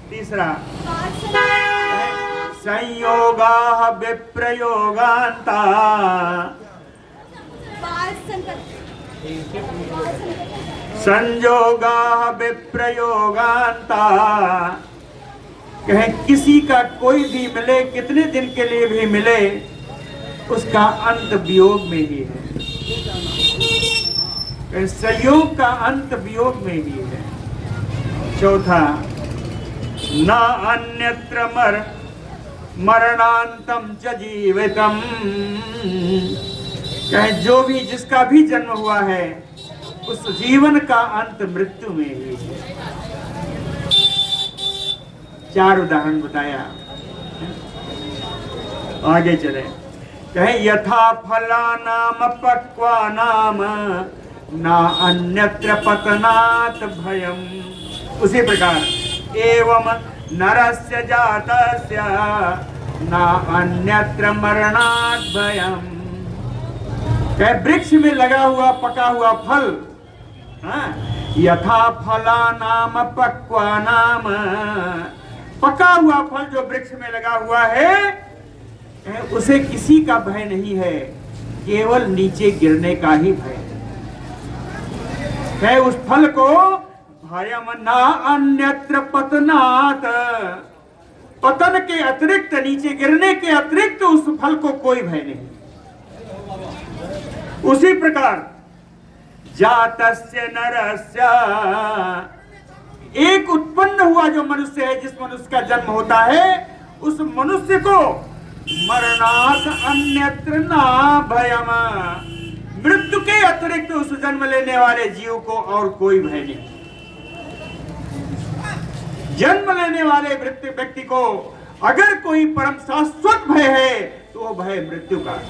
तीसरा संयोगाः विप्रयोगान्ता, संयोगाः विप्रयोगान्ता। कहे किसी का कोई भी मिले, कितने दिन के लिए भी मिले, उसका अंत वियोग में ही है। कहे संयोग का अंत वियोग में ही है। चौथा न अन्यत्र मरणांतम च जीवितम, कहे जो भी जिसका भी जन्म हुआ है उस जीवन का अंत मृत्यु में ही है। 4 उदाहरण बताया। आगे चले। कहे यथा फलानाम पक्वानाम ना अन्यत्र पतनात् भयम, उसी प्रकार एवं नरस्य जातस्य ना अन्यत्र मरणात् भयम। कहे वृक्ष में लगा हुआ पका हुआ फल, यथा फलानाम पक्वानाम, पका हुआ फल जो वृक्ष में लगा हुआ है उसे किसी का भय नहीं है, केवल नीचे गिरने का ही भय है। उस फल को भयम ना अन्यत्र पतनात्, पतन के अतिरिक्त, नीचे गिरने के अतिरिक्त उस फल को कोई भय नहीं। उसी प्रकार जातस्य नरस्य, एक उत्पन्न हुआ जो मनुष्य है, जिस मनुष्य का जन्म होता है, उस मनुष्य को मरणात् अन्यत्र ना भयम, मृत्यु के अतिरिक्त उस जन्म लेने वाले जीव को और कोई भय नहीं। जन्म लेने वाले व्यक्ति को अगर कोई परम शाश्वत भय है तो वो भय मृत्यु का है।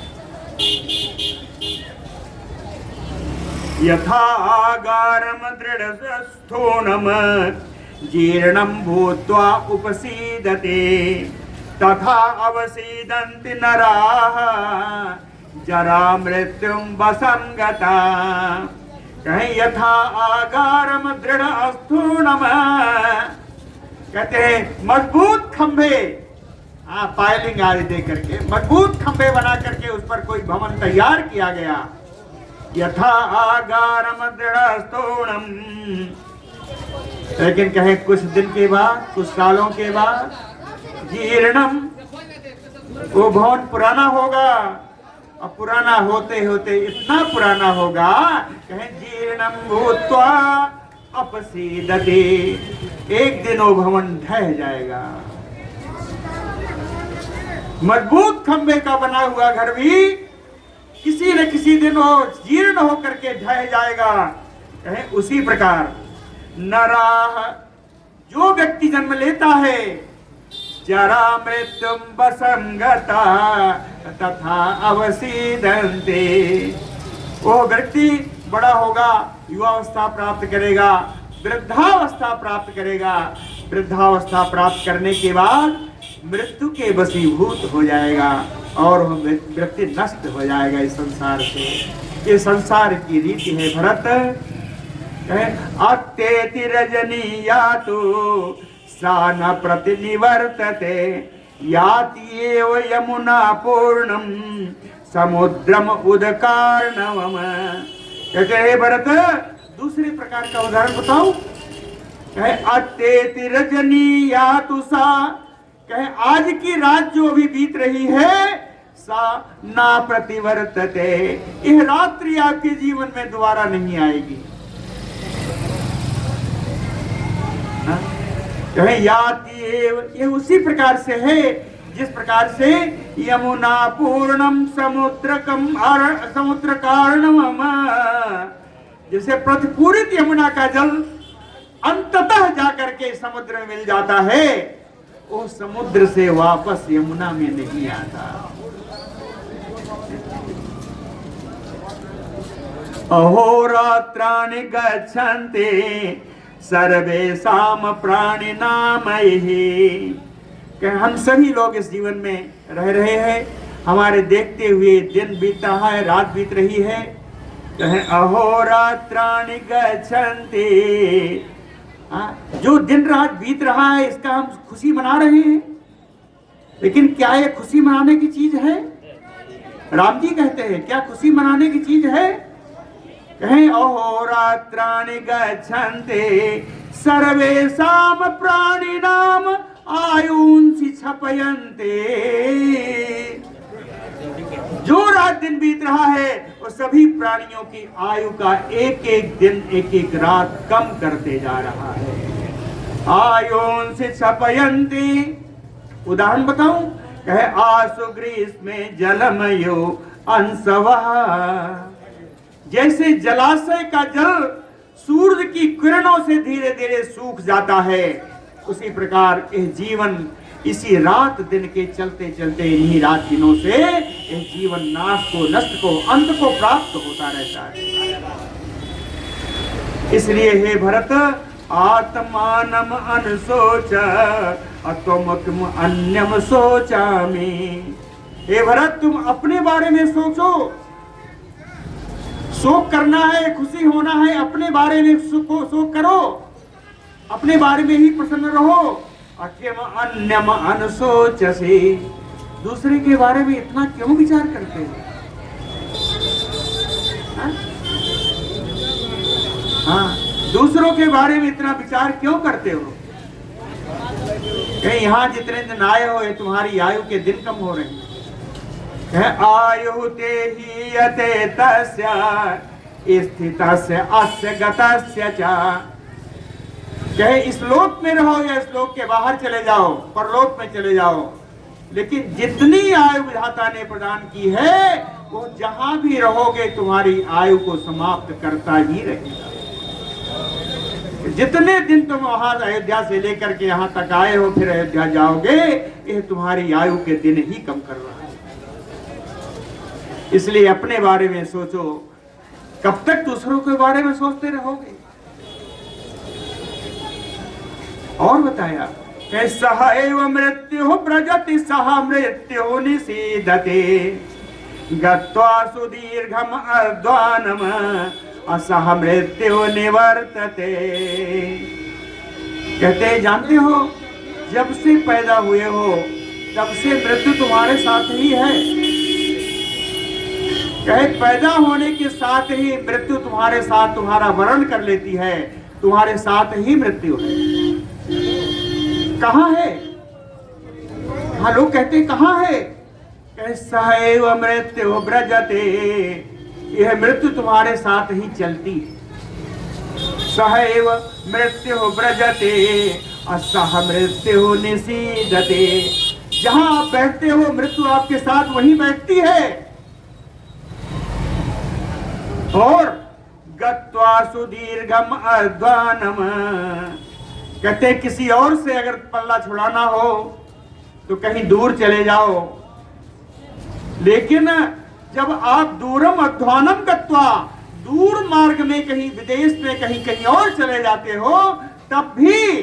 यथा आगारम दृढ़स्थूणम जीर्णं भूत्वा उपसीदते तथा अवसीदन्ति नराः जरा मृत्युं वसंगता। कहीं यथा आगारम दृढ़स्थूणम, कहते हैं मजबूत खंभे, पायलिंग आदि दे करके मजबूत खंभे बना करके उस पर कोई भवन तैयार किया गया। यथा आगारम दृढ़स्थूणम, लेकिन कहे कुछ दिन के बाद, कुछ सालों के बाद जीर्णम, वो भवन पुराना होगा, और पुराना होते होते इतना पुराना होगा, कहे जीर्णम भूत्वा अपसीदते, एक दिन वो भवन ढह जाएगा। मजबूत खंभे का बना हुआ घर भी किसी न किसी दिन वो जीर्ण होकर के ढह जाएगा। कहे उसी प्रकार नराः, जो व्यक्ति जन्म लेता है, जरा मृत्युम वसंगता तथा अवसीदन्ते, वो व्यक्ति बड़ा होगा, युवावस्था प्राप्त करेगा, वृद्धावस्था प्राप्त करेगा, वृद्धावस्था प्राप्त करने के बाद मृत्यु के वशीभूत हो जाएगा और वह व्यक्ति नष्ट हो जाएगा इस संसार से। ये संसार की रीति है भरत। अत्येति रजनी यातु सा न प्रतिनिवर्तते, याति एव यमुना पूर्णम समुद्रम उदकार्णवम। कहते हैं भरत, दूसरे प्रकार का उदाहरण बताओ। कहे अत्येति रजनी यातु सा, कहे आज की रात जो अभी बीत रही है, सा ना प्रतिवर्तते, यह रात्रि आपके जीवन में दोबारा नहीं आएगी। कहे याति एव, ये उसी प्रकार से है जिस प्रकार से यमुना पूर्णम समुद्रकम समुद्र कारणम, जैसे प्रतिपूरित यमुना का जल अंततः जाकर के समुद्र में मिल जाता है, वो समुद्र से वापस यमुना में नहीं आता। अहोरात्राणि गच्छन्ति सर्वेषां प्राणिनामैः। हम सभी लोग इस जीवन में रह रहे हैं, हमारे देखते हुए दिन बीत रहा है, रात बीत रही है। अहोरात्राणि गच्छन्ति, जो दिन रात बीत रहा है इसका हम खुशी मना रहे हैं, लेकिन क्या ये खुशी मनाने की चीज है? राम जी कहते हैं क्या खुशी मनाने की चीज है? कहें अहोरात्राणि गच्छन्ति सर्वेषां प्राणिनाम आयुंसि क्षपयन्ते। जो रात दिन बीत रहा है वो सभी प्राणियों की आयु का एक एक दिन एक एक रात कम करते जा रहा है। आयुंसि क्षपयन्ते। उदाहरण बताऊं, कहे आसु ग्रीष्मे जलमयो अंशवः। जैसे जलाशय का जल सूर्य की किरणों से धीरे धीरे सूख जाता है, उसी प्रकार यह जीवन इसी रात दिन के चलते चलते इन्हीं रात दिनों से यह जीवन नाश को, नष्ट को, अंत को प्राप्त होता रहता है। इसलिए हे भरत, आत्मानम अनुशोच अत्वमुखम अन्यम सोचामि। हे भरत, तुम अपने बारे में सोचो। शोक करना है, खुशी होना है, अपने बारे में शोक करो, अपने बारे में ही प्रसन्न रहो। अत्यम अन्यम अनुशोचसि। दूसरे के बारे में इतना क्यों विचार करते हो? हाँ, दूसरों के बारे में इतना विचार क्यों करते हो? कहीं यहाँ जितने दिन आए हो, तुम्हारी आयु के दिन कम हो रहे हैं। आयु ते हीयते तस्य स्थितस्य अस्य गतस्य च। कहे इस लोक में रहो या इस लोक के बाहर चले जाओ, परलोक में चले जाओ, लेकिन जितनी आयु विधाता ने प्रदान की है वो जहां भी रहोगे तुम्हारी आयु को समाप्त करता ही रहेगा। जितने दिन तुम वहां अयोध्या से लेकर के यहाँ तक आए हो, फिर अयोध्या जाओगे, यह तुम्हारी आयु के दिन ही कम कर रहा है। इसलिए अपने बारे में सोचो। कब तक दूसरों के बारे में सोचते रहोगे? और बताया कि सह एव मृत्यु प्रजति सह मृत्यु निषीदते गत्वा सुदीर्घम अर्ध्वानम असह मृत्यु निवर्तते। कहते जानते हो, जब से पैदा हुए हो तब से मृत्यु तुम्हारे साथ ही है। कहे पैदा होने के साथ ही मृत्यु तुम्हारे साथ तुम्हारा वरण कर लेती है, तुम्हारे साथ ही मृत्यु है। कहाँ है? हाँ, लोग कहते कहाँ है? कहे सहैव मृत्यु व्रजते। यह मृत्यु तुम्हारे साथ ही चलती है। सहैव मृत्यु व्रजते असह मृत्यु निषीदते। जहां आप बैठते हो मृत्यु आपके साथ वहीं बैठती है। और गत्वा सुदीर्घम अर्ध्वानम। कहते किसी और से अगर पल्ला छुड़ाना हो तो कहीं दूर चले जाओ, लेकिन जब आप दूरम अध्वानम गत्वा, दूर मार्ग में कहीं विदेश में कहीं कहीं और चले जाते हो, तब भी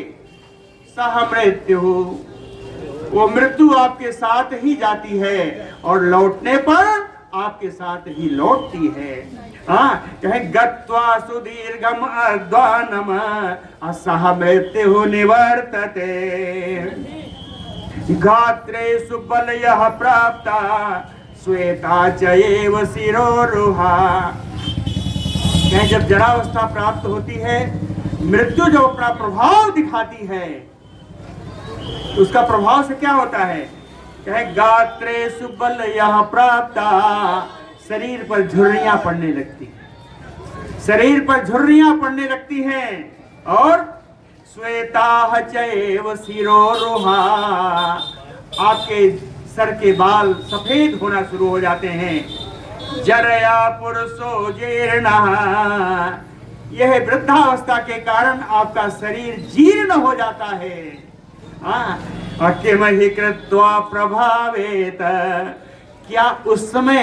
सह मृत्यु, वो मृत्यु आपके साथ ही जाती है और लौटने पर आपके साथ ही लौटती है। हाँ, कहे गत्वा सुदीर्घम अर्ध्वानम असह मृत्यु निवर्तते गात्रेषु बलयः प्राप्ता श्वेता चैव शिरोरुहा। कहे जब जरावस्था प्राप्त होती है, मृत्यु जो अपना प्रभाव दिखाती है, उसका प्रभाव से क्या होता है? कहे गात्रेषु बलयः प्राप्ता, शरीर पर झुर्रियां पड़ने लगती हैं, शरीर पर झुर्रियां पड़ने लगती हैं। और श्वेता चैव शिरोरुहा, आपके सर के बाल सफेद होना शुरू हो जाते हैं। जरया पुरुषो जीर्णः यह वृद्धावस्था के कारण आपका शरीर जीर्ण हो जाता है। किम हि कृत्वा प्रभावेत, क्या उस समय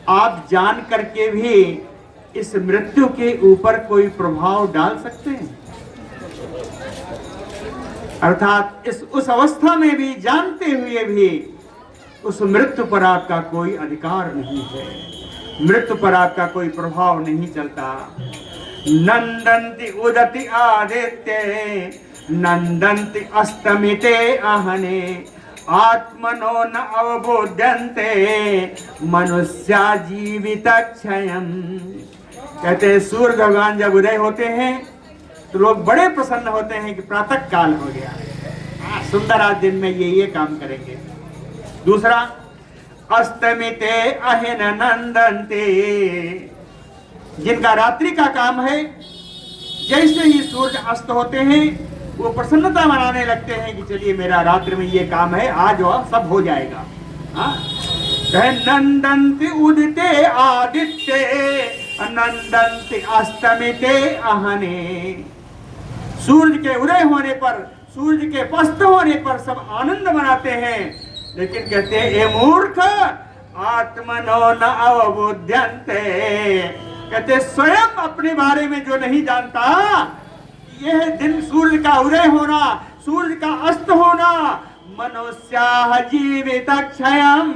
आप जान करके भी इस मृत्यु के ऊपर कोई प्रभाव डाल सकते हैं? अर्थात उस अवस्था में भी जानते हुए भी उस मृत्यु पर आपका कोई अधिकार नहीं है, मृत्यु पर आपका कोई प्रभाव नहीं चलता। नंदन्ति उदति आदित्य नंदन्ति अस्तमिते अहने आत्मनो न अवबोध्यन्ते मनुष्या जीवित क्षयम्। कहते हैं सूर्य भगवान जब उदय होते हैं तो लोग बड़े प्रसन्न होते हैं कि प्रातः काल हो गया, सुंदर आज दिन में ये काम करेंगे। दूसरा, अस्तमिते अहिन नंदन्ते, जिनका रात्रि का काम है, जैसे ही सूर्य अस्त होते हैं वो प्रसन्नता मनाने लगते हैं कि चलिए मेरा रात्रि में ये काम है, आज और सब हो जाएगा। नंदन्ति उदिते आदित्य नंदन्ति अस्तमिते अहने। सूर्य के उदय होने पर, सूर्य के अस्त होने पर सब आनंद मनाते हैं, लेकिन कहते हैं ए मूर्ख आत्मनो न अवबोध्यन्ते, कहते स्वयं अपने बारे में जो नहीं जानता, यह दिन सूर्य का उदय होना, सूर्य का अस्त होना, मनुष्या जीवित क्षयम्,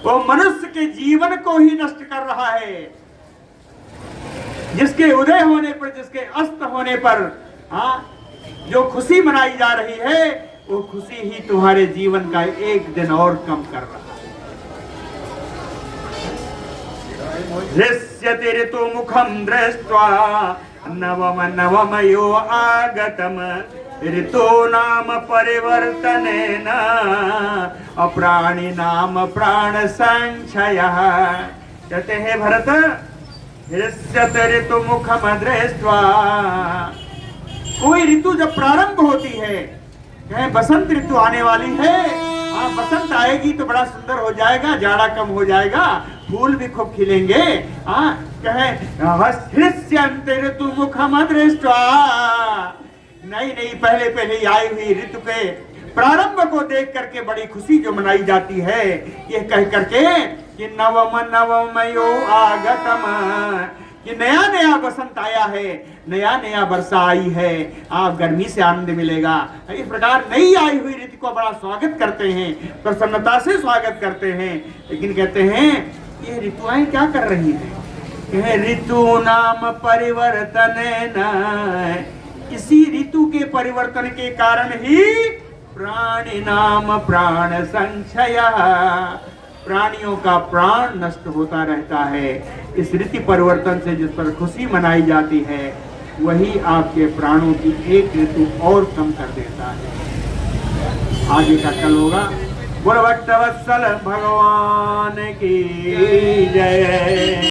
वो मनुष्य के जीवन को ही नष्ट कर रहा है। जिसके उदय होने पर, जिसके अस्त होने पर जो खुशी मनाई जा रही है, वो खुशी ही तुम्हारे जीवन का एक दिन और कम कर रहा है। दृश्यते ऋतु मुखम दृष्ट्वा नवम नवमयो आगतम ऋतु नाम परिवर्तनेन अप्राणि नाम प्राण संक्षयः। कहते हैं भरत, दृश्यते ऋतु मुखम दृष्ट्वा, कोई ऋतु जब प्रारंभ होती है, कहें बसंत ऋतु आने वाली है, बसंत आएगी तो बड़ा सुंदर हो जाएगा, जाड़ा कम हो जाएगा, फूल भी खूब खिलेंगे, कहें ऋतु मुखम दृष्ट्वा, नहीं नहीं, पहले पहले आई हुई ऋतु के प्रारंभ को देख करके बड़ी खुशी जो मनाई जाती है, ये कह करके कि नवम नवमयो आगतम, कि नया नया बसंत आया है, नया नया वर्षा आई है, आप गर्मी से आनंद मिलेगा। इस प्रकार नई आई हुई ऋतु को बड़ा स्वागत करते हैं, प्रसन्नता से स्वागत करते हैं। लेकिन कहते हैं ये ऋतुएं क्या कर रही हैं? ऋतु नाम परिवर्तनेन, इसी ऋतु के परिवर्तन के कारण ही प्राणी नाम प्राण संक्षयः, प्राणियों का प्राण नष्ट होता रहता है। इस ऋतु परिवर्तन से जिस पर खुशी मनाई जाती है, वही आपके प्राणों की एक ऋतु और कम कर देता है। आगे का कल होगा। बोल भक्तवत्सल भगवान की जय।